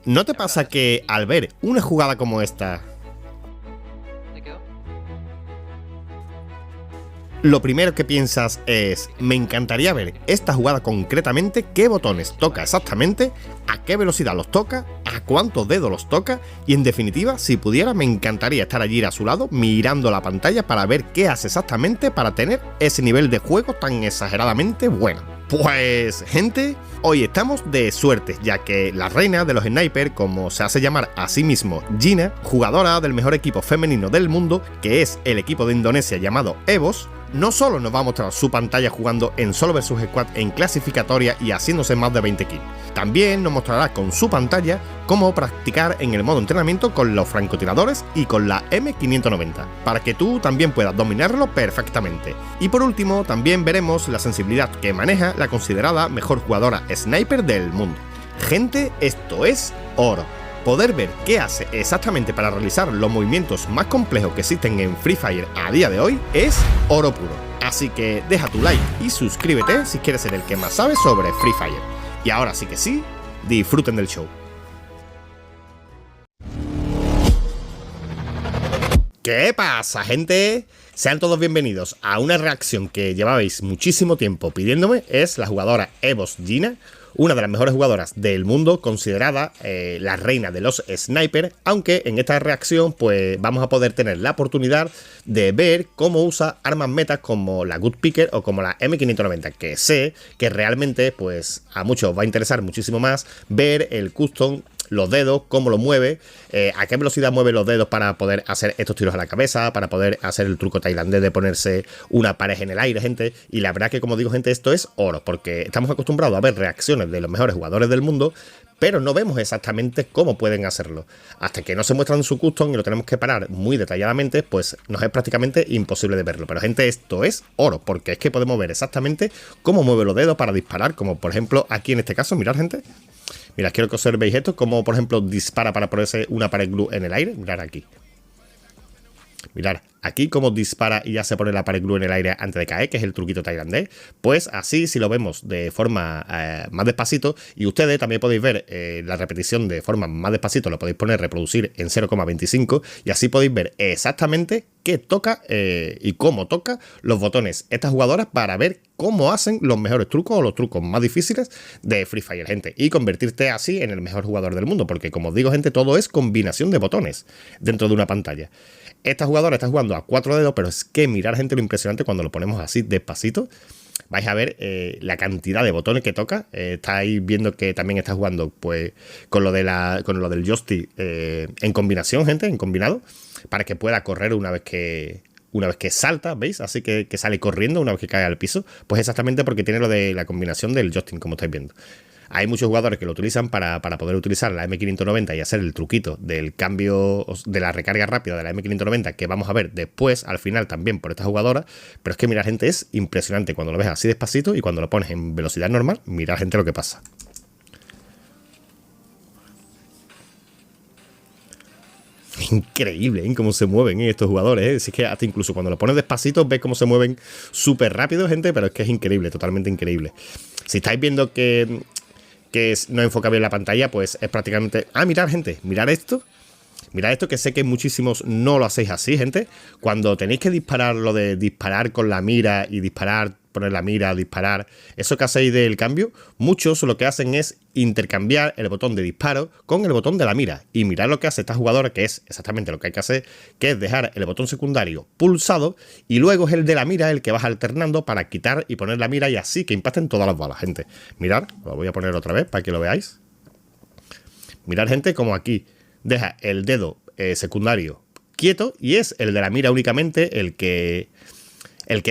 ¿No te pasa que al ver una jugada como esta, lo primero que piensas es, me encantaría ver esta jugada concretamente, qué botones toca exactamente, a qué velocidad los toca, a cuántos dedos los toca y en definitiva, si pudiera, me encantaría estar allí a su lado mirando la pantalla para ver qué hace exactamente para tener ese nivel de juego tan exageradamente bueno? Pues, gente, hoy estamos de suerte, ya que la reina de los snipers, como se hace llamar a sí mismo Gina, jugadora del mejor equipo femenino del mundo, que es el equipo de Indonesia llamado EVOS, no solo nos va a mostrar su pantalla jugando en solo vs squad en clasificatoria y haciéndose más de 20 kills, también nos mostrará con su pantalla cómo practicar en el modo entrenamiento con los francotiradores y con la M590, para que tú también puedas dominarlo perfectamente. Y por último, también veremos la sensibilidad que maneja la considerada mejor jugadora sniper del mundo. Gente, esto es oro. Poder ver qué hace exactamente para realizar los movimientos más complejos que existen en Free Fire a día de hoy es oro puro. Así que deja tu like y suscríbete si quieres ser el que más sabe sobre Free Fire. Y ahora sí que sí, disfruten del show. ¿Qué pasa, gente? Sean todos bienvenidos a una reacción que llevabais muchísimo tiempo pidiéndome. Es la jugadora EVOS Gina, una de las mejores jugadoras del mundo, considerada la reina de los snipers, aunque en esta reacción pues vamos a poder tener la oportunidad de ver cómo usa armas metas como la Good Picker o como la M590, que sé que realmente pues a muchos va a interesar muchísimo más ver el custom, los dedos, cómo lo mueve, a qué velocidad mueve los dedos para poder hacer estos tiros a la cabeza, para poder hacer el truco tailandés de ponerse una pared en el aire, gente. Y la verdad que, como digo, gente, esto es oro, porque estamos acostumbrados a ver reacciones de los mejores jugadores del mundo, pero no vemos exactamente cómo pueden hacerlo. Hasta que no se muestran su custom y lo tenemos que parar muy detalladamente, pues nos es prácticamente imposible de verlo. Pero, gente, esto es oro, porque es que podemos ver exactamente cómo mueve los dedos para disparar, como por ejemplo aquí en este caso, mirad, gente. Mirad, quiero que observéis esto, como por ejemplo dispara para ponerse una pared glue en el aire. Mirad aquí. Mirad, aquí como dispara y ya se pone la pared glue en el aire antes de caer, que es el truquito tailandés. Pues así, si lo vemos de forma más despacito, y ustedes también podéis ver la repetición de forma más despacito, lo podéis poner reproducir en 0,25 y así podéis ver exactamente qué toca y cómo toca los botones estas jugadoras para ver cómo hacen los mejores trucos o los trucos más difíciles de Free Fire, gente, y convertirte así en el mejor jugador del mundo, porque como os digo, gente, todo es combinación de botones dentro de una pantalla. Esta jugadora está jugando a 4 dedos, pero es que mirar, gente, lo impresionante cuando lo ponemos así despacito. Vais a ver la cantidad de botones que toca. Estáis viendo que también está jugando pues con lo del joystick en combinación, gente, en combinado, para que pueda correr una vez que salta, ¿veis? Así que sale corriendo una vez que cae al piso. Pues exactamente porque tiene lo de la combinación del joystick, como estáis viendo. Hay muchos jugadores que lo utilizan para poder utilizar la M590 y hacer el truquito del cambio de la recarga rápida de la M590, que vamos a ver después, al final, también por esta jugadora. Pero es que mirar, gente, es impresionante cuando lo ves así despacito y cuando lo pones en velocidad normal, mirar, gente, lo que pasa. Increíble, ¿eh? Cómo se mueven estos jugadores, ¿eh? Es que hasta incluso cuando lo pones despacito ves cómo se mueven súper rápido, gente, pero es que es increíble, totalmente increíble. Si estáis viendo que no enfoca bien la pantalla, pues es prácticamente... Ah, mirad, gente, mirad esto. Mirad esto, que sé que muchísimos no lo hacéis así, gente. Cuando tenéis que disparar, lo de disparar con la mira y disparar, poner la mira, disparar, eso que hacéis del cambio, muchos lo que hacen es intercambiar el botón de disparo con el botón de la mira. Y mirad lo que hace esta jugadora, que es exactamente lo que hay que hacer, que es dejar el botón secundario pulsado y luego es el de la mira el que vas alternando para quitar y poner la mira y así que impacten todas las balas, gente. Mirad, lo voy a poner otra vez para que lo veáis. Mirad, gente, como aquí deja el dedo secundario quieto y es el de la mira únicamente el que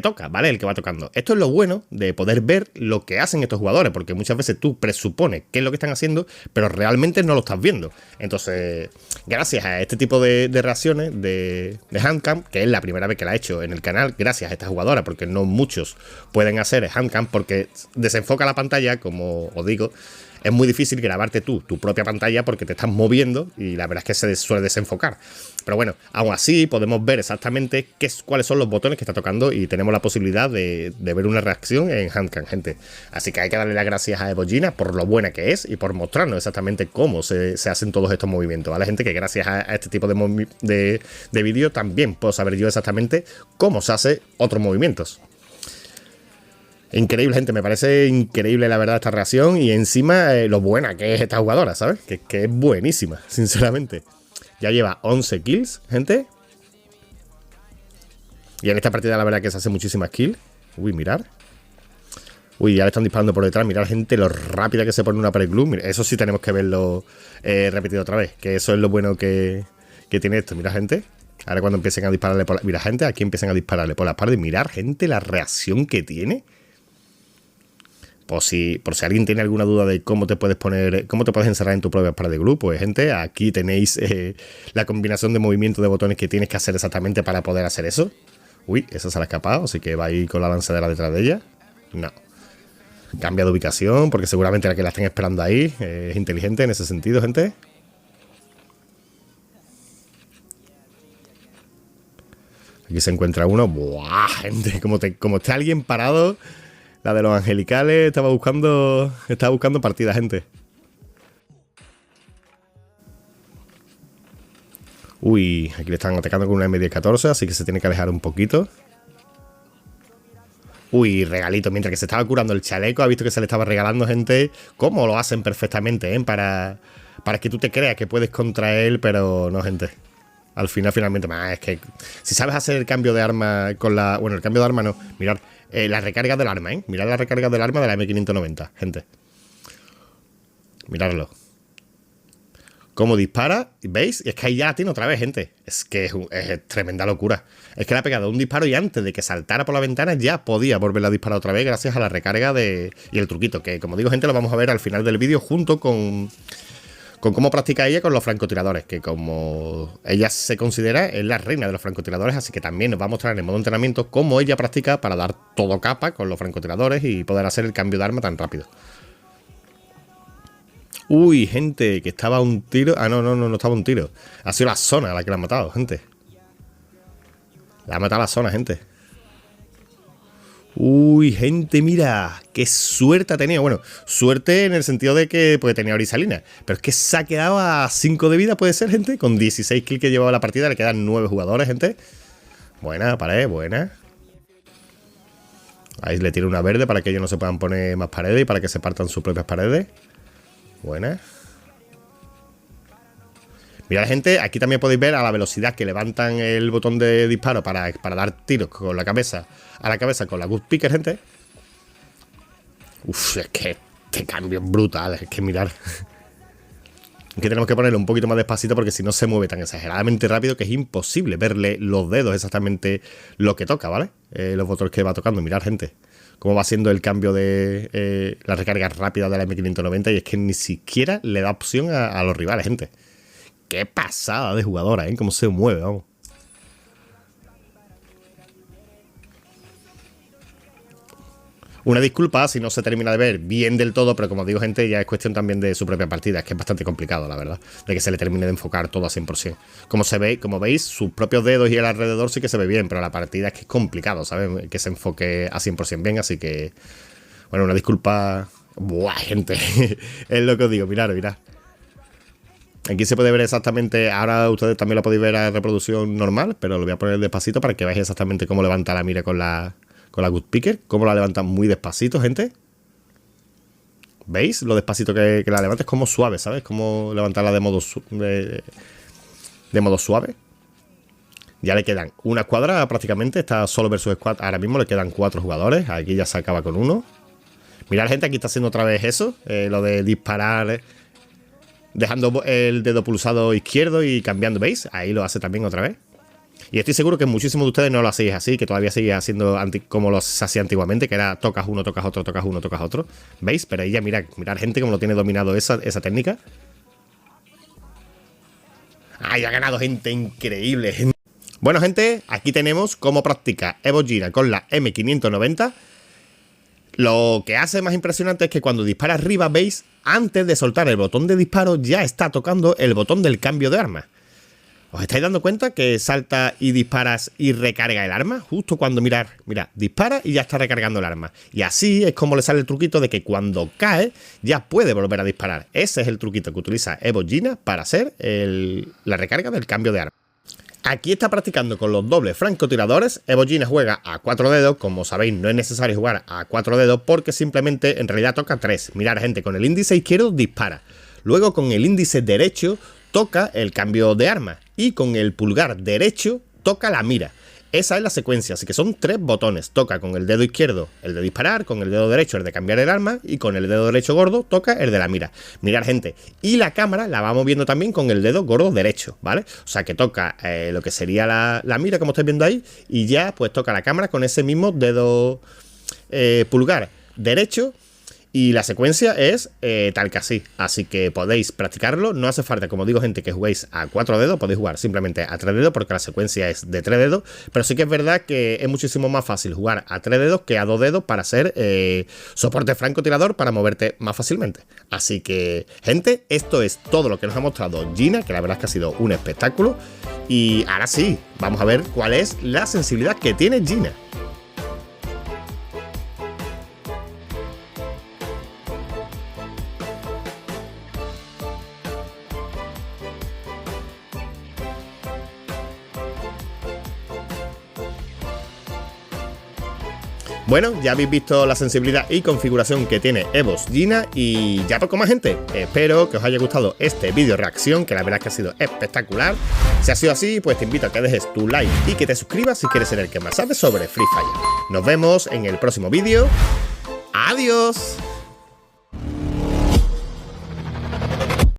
toca, ¿vale? El que va tocando. Esto es lo bueno de poder ver lo que hacen estos jugadores, porque muchas veces tú presupones qué es lo que están haciendo, pero realmente no lo estás viendo. Entonces, gracias a este tipo de reacciones de handcam, que es la primera vez que la he hecho en el canal, gracias a esta jugadora, porque no muchos pueden hacer handcam porque desenfoca la pantalla, como os digo, es muy difícil grabarte tú, tu propia pantalla, porque te estás moviendo y la verdad es que se suele desenfocar. Pero bueno, aún así podemos ver exactamente cuáles son los botones que está tocando y tenemos la posibilidad de ver una reacción en Handcam, gente. Así que hay que darle las gracias a Evo Gina por lo buena que es y por mostrarnos exactamente cómo se hacen todos estos movimientos, ¿vale, gente? Que gracias a este tipo de vídeo también puedo saber yo exactamente cómo se hace otros movimientos. Increíble, gente, me parece increíble la verdad esta reacción y encima lo buena que es esta jugadora, ¿sabes? Que es buenísima, sinceramente. Ya lleva 11 kills, gente. Y en esta partida la verdad que se hace muchísimas kills. Uy, mirar. Uy, ya le están disparando por detrás. Mirar, gente, lo rápida que se pone una pared glue. Eso sí tenemos que verlo repetido otra vez. Que eso es lo bueno que tiene esto. Mira, gente. Ahora cuando empiecen a dispararle por la... Mira, gente, aquí empiezan a dispararle por la espalda. Y mirar, gente, la reacción que tiene. Por si alguien tiene alguna duda de cómo te puedes encerrar en tu propia pared de glue, pues gente, aquí tenéis la combinación de movimientos de botones que tienes que hacer exactamente para poder hacer eso. Uy, esa se la ha escapado, así que va a ir con la lanzadera detrás de ella. No. Cambia de ubicación, porque seguramente la que la estén esperando ahí es inteligente en ese sentido, gente. Aquí se encuentra uno. ¡Buah, gente! Como está alguien parado... La de los angelicales estaba buscando partida, gente. Uy, aquí le están atacando con una M1014, así que se tiene que alejar un poquito. Uy, regalito, mientras que se estaba curando el chaleco, ha visto que se le estaba regalando, gente. Cómo lo hacen perfectamente, ¿eh? Para que tú te creas que puedes contra él, pero no, gente. Al final, finalmente, es que si sabes hacer el cambio de arma con la... Bueno, el cambio de arma no, mirad. La recarga del arma, ¿eh? Mirad la recarga del arma de la M590, gente. Miradlo. Cómo dispara, ¿veis? Y es que ahí ya la tiene otra vez, gente. Es que es tremenda locura. Es que le ha pegado un disparo y antes de que saltara por la ventana ya podía volverla a disparar otra vez gracias a la recarga y el truquito. Que, como digo, gente, lo vamos a ver al final del vídeo junto con cómo practica ella con los francotiradores, que como ella se considera es la reina de los francotiradores, así que también nos va a mostrar en el modo entrenamiento cómo ella practica para dar todo capa con los francotiradores y poder hacer el cambio de arma tan rápido. Uy, gente, que estaba un tiro. Ah, no estaba un tiro. Ha sido la zona la que la ha matado, gente. La ha matado la zona, gente. Uy, gente, mira, qué suerte ha tenido. Bueno, suerte en el sentido de que pues, tenía Orisalina. Pero es que se ha quedado a 5 de vida, puede ser, gente. Con 16 kills que llevaba la partida, le quedan 9 jugadores, gente. Buena, pared, buena. Ahí le tiro una verde para que ellos no se puedan poner más paredes y para que se partan sus propias paredes. Buena. Mirad, gente, aquí también podéis ver a la velocidad que levantan el botón de disparo para dar tiros con la cabeza a la cabeza con la Good Picker, gente. Uf, es que este cambio es brutal. Es que mirar. Aquí tenemos que ponerlo un poquito más despacito porque si no se mueve tan exageradamente rápido que es imposible verle los dedos exactamente lo que toca, ¿vale? Los botones que va tocando. Mirad, gente, cómo va siendo el cambio de la recarga rápida de la M590 y es que ni siquiera le da opción a los rivales, gente. Qué pasada de jugadora, ¿eh? Cómo se mueve, vamos. Una disculpa si no se termina de ver bien del todo, pero como digo, gente, ya es cuestión también de su propia partida. Es que es bastante complicado, la verdad, de que se le termine de enfocar todo a 100%. Como veis, sus propios dedos y el alrededor sí que se ve bien, pero la partida es que es complicado, ¿sabes? Que se enfoque a 100% bien, así que... Bueno, una disculpa... Buah, gente. Es lo que os digo, mirad. Aquí se puede ver exactamente, ahora ustedes también lo podéis ver a reproducción normal, pero lo voy a poner despacito para que veáis exactamente cómo levanta la mira con la Good Picker, cómo la levanta muy despacito, gente. ¿Veis? Lo despacito que la levanta es como suave, ¿sabes? Como levantarla de modo suave. Ya le quedan una escuadra prácticamente, está solo versus squad, ahora mismo le quedan 4 jugadores, aquí ya se acaba con uno. Mirad, gente, aquí está haciendo otra vez eso, lo de disparar... Dejando el dedo pulsado izquierdo y cambiando, ¿veis? Ahí lo hace también otra vez. Y estoy seguro que muchísimos de ustedes no lo hacéis así, que todavía seguís haciendo como lo hacía antiguamente, que era tocas uno, tocas otro, tocas uno, tocas otro. ¿Veis? Pero ella, mirad gente como lo tiene dominado esa técnica. ¡Ay, ha ganado, gente! Increíble, gente. Bueno, gente, aquí tenemos cómo practica Evo Gina con la M590. Lo que hace más impresionante es que cuando dispara arriba, veis, antes de soltar el botón de disparo ya está tocando el botón del cambio de arma. ¿Os estáis dando cuenta que salta y disparas y recarga el arma? Justo cuando mirad, dispara y ya está recargando el arma. Y así es como le sale el truquito de que cuando cae ya puede volver a disparar. Ese es el truquito que utiliza EVOS GINA para hacer la recarga del cambio de arma. Aquí está practicando con los dobles francotiradores. EVOS GINA juega a 4 dedos. Como sabéis, no es necesario jugar a 4 dedos porque simplemente en realidad toca 3. Mirad, gente, con el índice izquierdo dispara. Luego con el índice derecho toca el cambio de arma. Y con el pulgar derecho toca la mira. Esa es la secuencia, así que son 3 botones. Toca con el dedo izquierdo el de disparar, con el dedo derecho el de cambiar el arma y con el dedo derecho gordo toca el de la mira. Mirad, gente, y la cámara la vamos viendo también con el dedo gordo derecho, ¿vale? O sea que toca lo que sería la mira, como estáis viendo ahí, y ya pues toca la cámara con ese mismo dedo pulgar derecho. Y la secuencia es tal que así, así que podéis practicarlo. No hace falta, como digo, gente, que juguéis a 4 dedos, podéis jugar simplemente a 3 dedos porque la secuencia es de 3 dedos, pero sí que es verdad que es muchísimo más fácil jugar a 3 dedos que a 2 dedos para hacer soporte francotirador, para moverte más fácilmente. Así que, gente, esto es todo lo que nos ha mostrado GINA, que la verdad es que ha sido un espectáculo. Y ahora sí, vamos a ver cuál es la sensibilidad que tiene GINA. Bueno, ya habéis visto la sensibilidad y configuración que tiene EVOS GINA y ya poco más, gente. Espero que os haya gustado este vídeo reacción, que la verdad es que ha sido espectacular. Si ha sido así, pues te invito a que dejes tu like y que te suscribas si quieres ser el que más sabe sobre Free Fire. Nos vemos en el próximo vídeo. ¡Adiós!